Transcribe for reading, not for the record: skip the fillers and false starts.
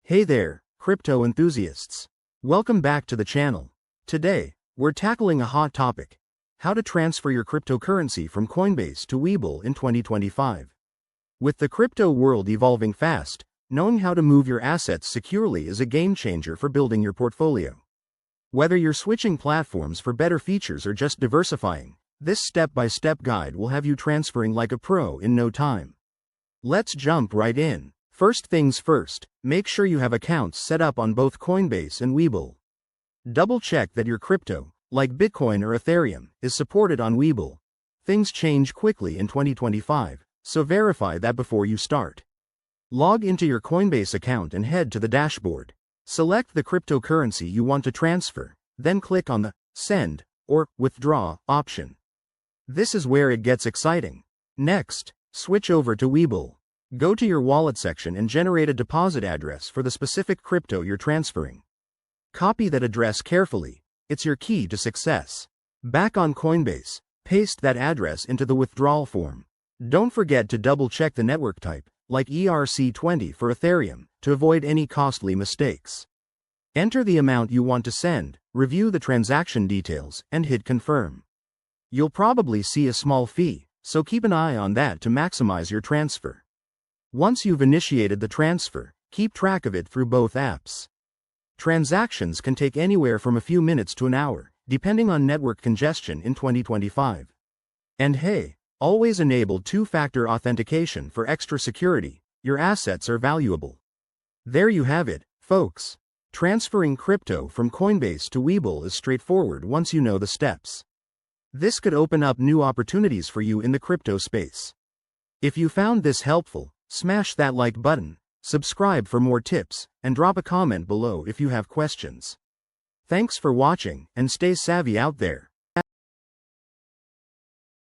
Hey there, crypto enthusiasts. Welcome back to the channel. Today, we're tackling a hot topic: how to transfer your cryptocurrency from Coinbase to Webull in 2025. With the crypto world evolving fast, knowing how to move your assets securely is a game changer for building your portfolio. Whether you're switching platforms for better features or just diversifying, this step-by-step guide will have you transferring like a pro in no time. Let's jump right in. First things first, make sure you have accounts set up on both Coinbase and Webull. Double-check that your crypto, like Bitcoin or Ethereum, is supported on Webull. Things change quickly in 2025, so verify that before you start. Log into your Coinbase account and head to the dashboard. Select the cryptocurrency you want to transfer, then click on the Send or Withdraw option. This is where it gets exciting. Next, switch over to Webull. Go to your wallet section and generate a deposit address for the specific crypto you're transferring. Copy that address carefully, it's your key to success. Back on Coinbase, paste that address into the withdrawal form. Don't forget to double-check the network type, like ERC20 for Ethereum, to avoid any costly mistakes. Enter the amount you want to send, review the transaction details, and hit Confirm. You'll probably see a small fee, so keep an eye on that to maximize your transfer. Once you've initiated the transfer, keep track of it through both apps. Transactions can take anywhere from a few minutes to an hour, depending on network congestion in 2025. And hey, always enable two-factor authentication for extra security. Your assets are valuable. There you have it, folks. Transferring crypto from Coinbase to Webull is straightforward once you know the steps. This could open up new opportunities for you in the crypto space. If you found this helpful, smash that like button, subscribe for more tips, and drop a comment below if you have questions. Thanks for watching, and stay savvy out there.